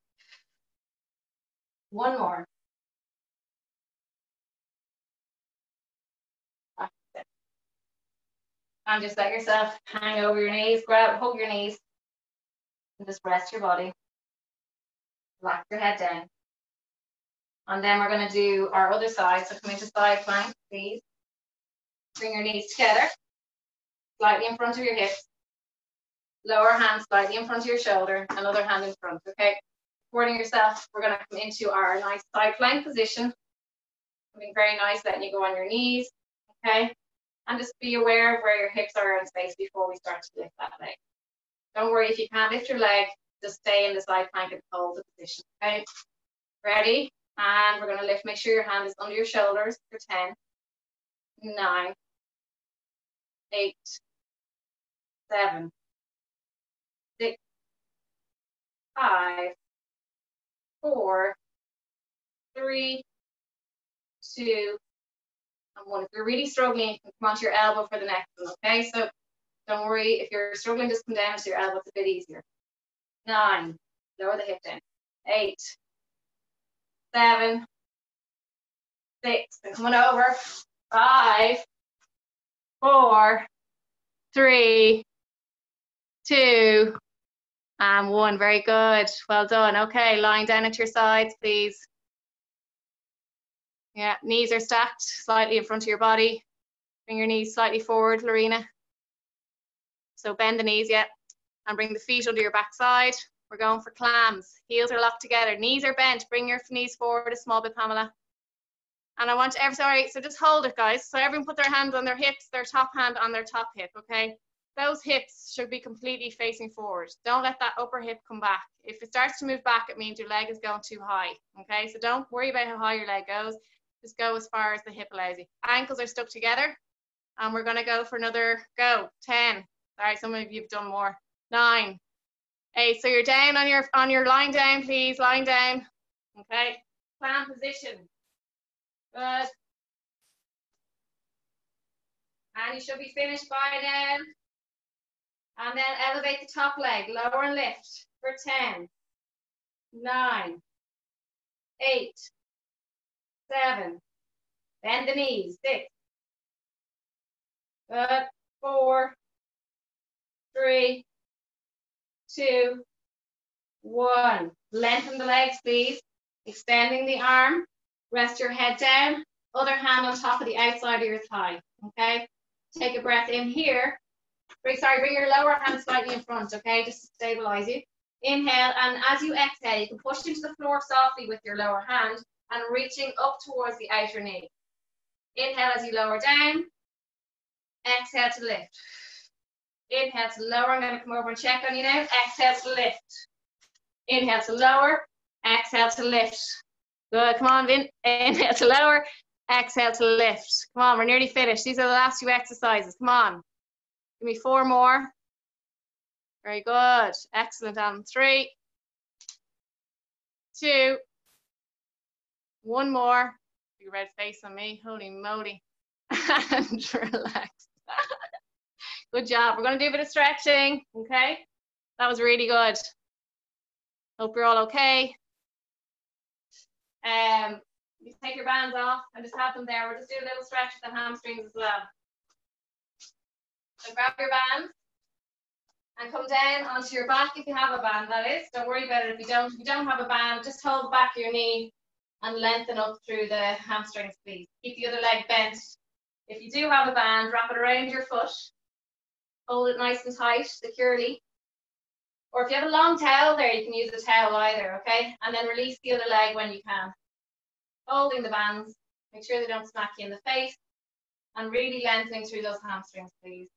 1 more. And just let yourself hang over your knees, hug your knees, and just rest your body. Relax your head down. And then we're going to do our other side. So come into side plank, please. Bring your knees together, slightly in front of your hips. Lower hand slightly in front of your shoulder, another hand in front, okay? Supporting yourself, we're going to come into our nice side plank position. Something very nice, letting you go on your knees, okay? And just be aware of where your hips are in space before we start to lift that leg. Don't worry if you can't lift your leg, just stay in the side plank and hold the position, okay? Ready? And we're going to lift, make sure your hand is under your shoulders for 10, 9, 8, 7, 6, 5, 4, 3, 2, and 1. If you're really struggling, you can come onto your elbow for the next one, okay? So don't worry, if you're struggling, just come down to your elbow, it's a bit easier. 9, lower the hip down. 8, 7, 6, and coming over. 5, 4, 3, 2, and 1. Very good. Well done. Okay, lying down at your sides, please. Yeah, knees are stacked slightly in front of your body. Bring your knees slightly forward, Lorena. So bend the knees, yeah. And bring the feet under your backside. We're going for clams. Heels are locked together. Knees are bent. Bring your knees forward a small bit, Pamela. And I want sorry, so just hold it, guys. So everyone put their hands on their hips, their top hand on their top hip, okay? Those hips should be completely facing forward. Don't let that upper hip come back. If it starts to move back, it means your leg is going too high, okay? So don't worry about how high your leg goes. Just go as far as the hip allows you. Ankles are stuck together. And we're gonna go for another go. 10. Sorry, some of you have done more. 9, 8. So you're down on your lying down, please. Lying down. Okay. Plan position. Good. And you should be finished by now. And then elevate the top leg, lower and lift for 10, 9, 8, 7. Bend the knees. 6. Good. 4, 3, 2, 1. Lengthen the legs, please. Extending the arm. Rest your head down. Other hand on top of the outside of your thigh. Okay. Take a breath in here. Bring your lower hand slightly in front, okay, just to stabilize you. Inhale, and as you exhale, you can push into the floor softly with your lower hand and reaching up towards the outer knee. Inhale as you lower down. Exhale to lift. Inhale to lower. I'm going to come over and check on you now. Exhale to lift. Inhale to lower. Exhale to lift. Good. Come on, Vin. Inhale to lower. Exhale to lift. Come on, we're nearly finished. These are the last 2 exercises. Come on. Give me 4 more. Very good. Excellent, Adam. 3, 2, 1 more. Big red face on me. Holy moly. And relax. Good job. We're going to do a bit of stretching. Okay. That was really good. Hope you're all okay. You take your bands off and just have them there. We're just doing a little stretch with the hamstrings as well. So grab your band and come down onto your back if you have a band, that is. Don't worry about it if you don't. If you don't have a band, just hold the back of your knee and lengthen up through the hamstrings, please. Keep the other leg bent. If you do have a band, wrap it around your foot. Hold it nice and tight, securely. Or if you have a long towel there, you can use a towel either, okay? And then release the other leg when you can. Holding the bands, make sure they don't smack you in the face, and really lengthening through those hamstrings, please.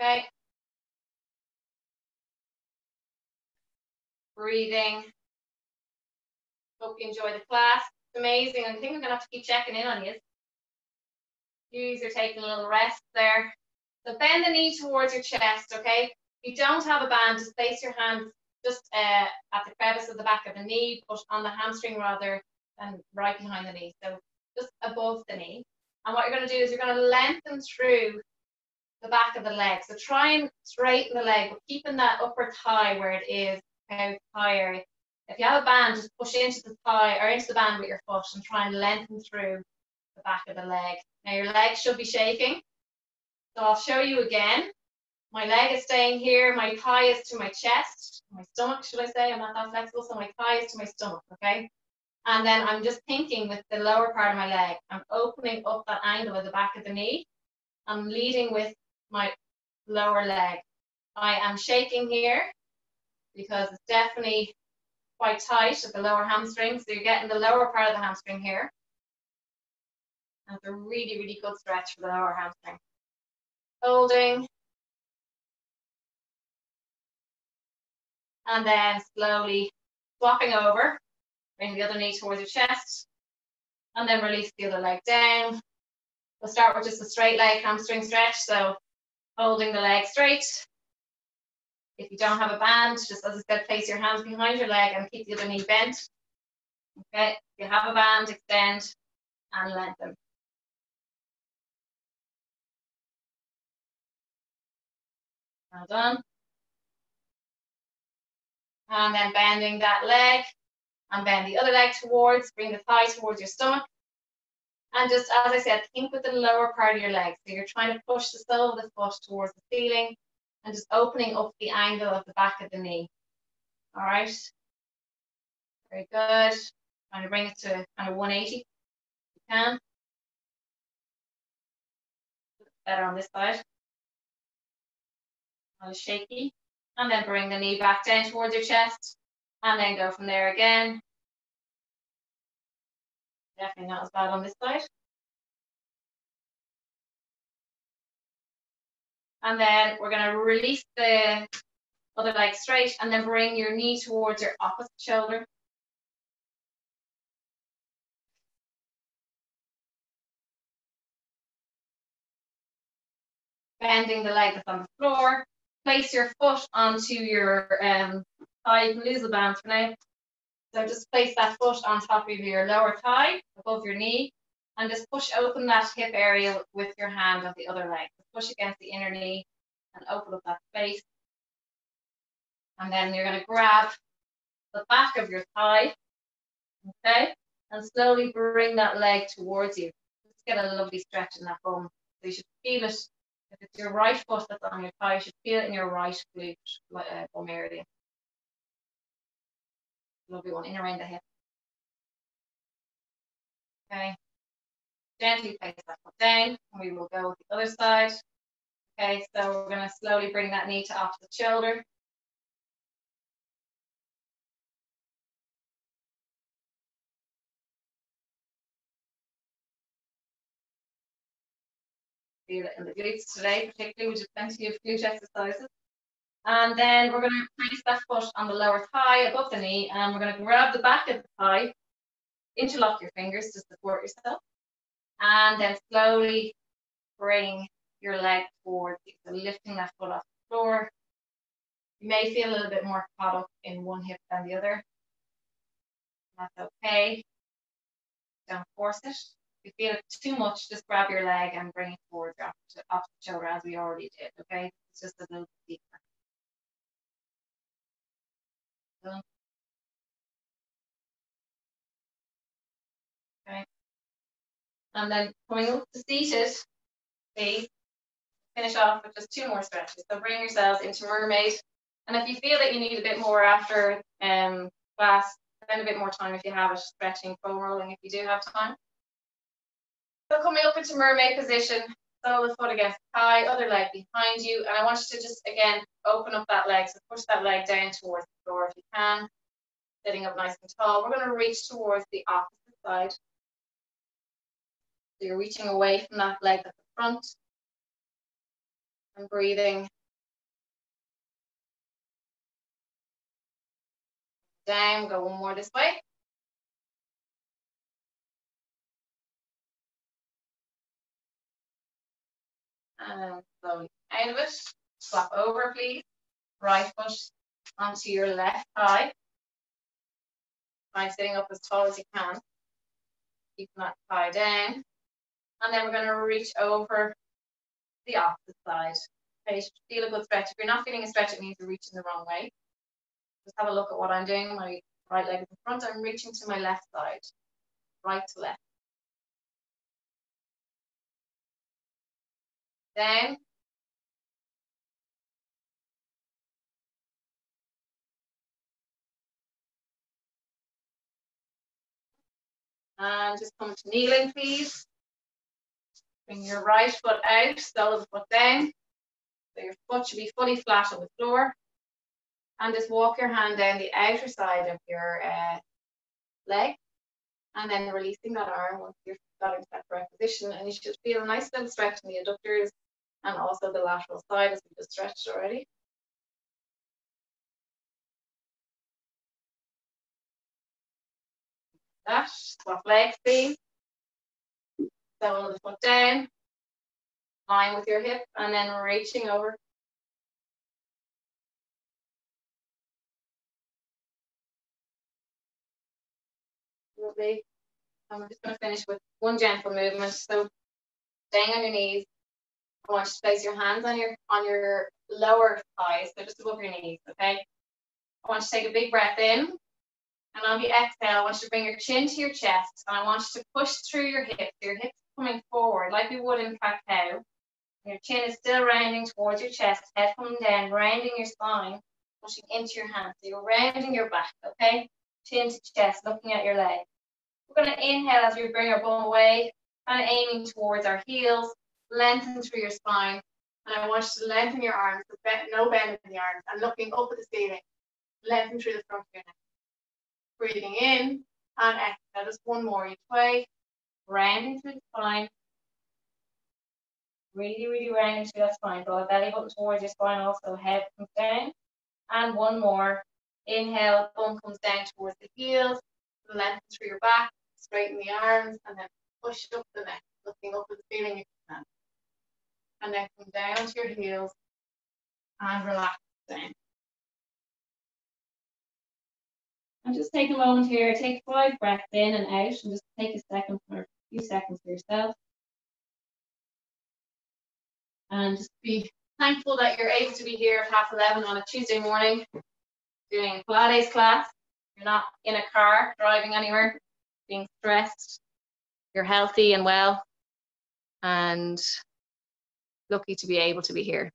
Okay. Breathing. Hope you enjoy the class. It's amazing. I think I'm gonna have to keep checking in on you. You are taking a little rest there. So bend the knee towards your chest, okay? If you don't have a band, just place your hands just at the crevice of the back of the knee, push on the hamstring rather than right behind the knee. So just above the knee. And what you're going to do is you're going to lengthen through the back of the leg. So try and straighten the leg, but keeping that upper thigh where it is, okay, thigh area. If you have a band, just push into the thigh or into the band with your foot and try and lengthen through the back of the leg. Now your leg should be shaking. So I'll show you again. My leg is staying here, my thigh is to my chest, my stomach, should I say? I'm not that flexible, so my thigh is to my stomach, okay? And then I'm just thinking with the lower part of my leg. I'm opening up that angle at the back of the knee. I'm leading with my lower leg. I am shaking here because it's definitely quite tight at the lower hamstring. So you're getting the lower part of the hamstring here. And it's a really, really good stretch for the lower hamstring. Holding. And then slowly swapping over. Bring the other knee towards your chest. And then release the other leg down. We'll start with just a straight leg hamstring stretch. So holding the leg straight. If you don't have a band, just as I said, place your hands behind your leg and keep the other knee bent. Okay, if you have a band, extend and lengthen. Well done. And then bending that leg and bend the other leg towards, bring the thigh towards your stomach. And just, as I said, think with the lower part of your leg. So you're trying to push the sole of the foot towards the ceiling and just opening up the angle of the back of the knee. All right. Very good. Trying to bring it to kind of 180 if you can. Better on this side. A little shaky. And then bring the knee back down towards your chest. And then go from there again. Definitely not as bad on this side. And then we're going to release the other leg straight and then bring your knee towards your opposite shoulder. Bending the leg that's on the floor. Place your foot onto your thigh. You can lose the band for now. So just place that foot on top of your lower thigh, above your knee, and just push open that hip area with your hand of the other leg. Push against the inner knee and open up that space. And then you're going to grab the back of your thigh, okay, and slowly bring that leg towards you. Just get a lovely stretch in that bum. So you should feel it. If it's your right foot that's on your thigh, you should feel it in your right glute bum area. Lovely one, in around the hip. Okay. Gently place that foot down, and we will go with the other side. Okay, so we're going to slowly bring that knee to opposite shoulder. Feel it in the glutes today, particularly. We did plenty of glute exercises. And then we're going to place that foot on the lower thigh above the knee, and we're going to grab the back of the thigh, interlock your fingers to support yourself, and then slowly bring your leg towards you. So lifting that foot off the floor. You may feel a little bit more caught up in one hip than the other. That's okay. Don't force it. If you feel it too much, just grab your leg and bring it towards your opposite shoulder as we already did, okay? It's just a little bit deeper. Okay. And then coming up to seated, please. finish off with just 2 more stretches. So bring yourselves into mermaid. And if you feel that you need a bit more after class, spend a bit more time if you have it, stretching, foam rolling if you do have time. So coming up into mermaid position, sole the foot against the thigh, other leg behind you. And I want you to just, again, open up that leg. So push that leg down towards the floor if you can. Sitting up nice and tall. We're going to reach towards the opposite side. So you're reaching away from that leg at the front. And breathing down. Go one more this way. And slowly out of it. Swap over, please. Right foot onto your left thigh. Try sitting up as tall as you can. Keep that thigh down. And then we're going to reach over the opposite side. Okay, you should feel a good stretch. If you're not feeling a stretch, it means you're reaching the wrong way. Just have a look at what I'm doing. My right leg is in front. I'm reaching to my left side. Right to left. Down. And just come to kneeling, please. Bring your right foot out, sole the foot down. So your foot should be fully flat on the floor. And just walk your hand down the outer side of your leg. And then releasing that arm once you've got into that correct position. And you should feel a nice little stretch in the adductors and also the lateral side as we just stretched already. That, swap legs, please. Sole the foot down, line with your hip, and then reaching over. Lovely. And we're just going to finish with one gentle movement. So staying on your knees. I want you to place your hands on your lower thighs, so just above your knees, okay? I want you to take a big breath in. And on the exhale, I want you to bring your chin to your chest, and I want you to push through your hips. Your hips coming forward like you would in cat-cow. Your chin is still rounding towards your chest, head coming down, rounding your spine, pushing into your hands. So you're rounding your back, okay? Chin to chest, looking at your leg. We're going to inhale as we bring our bum away, kind of aiming towards our heels, lengthen through your spine. And I want you to lengthen your arms, so no bend in the arms, and looking up at the ceiling, lengthen through the front of your neck. Breathing in and exhale, just one more each way, rounding through the spine. Really, really rounding through that spine. Draw the belly button towards your spine, also head comes down. And one more. Inhale, bum comes down towards the heels, lengthen through your back, straighten the arms, and then push up the neck, looking up at the ceiling if you can. And then come down to your heels and relax down. And just take a moment here, take 5 breaths in and out, and just take a second or a few seconds for yourself. And just be thankful that you're able to be here at 11:30 on a Tuesday morning doing a Pilates class. You're not in a car driving anywhere, being stressed. You're healthy and well, and lucky to be able to be here.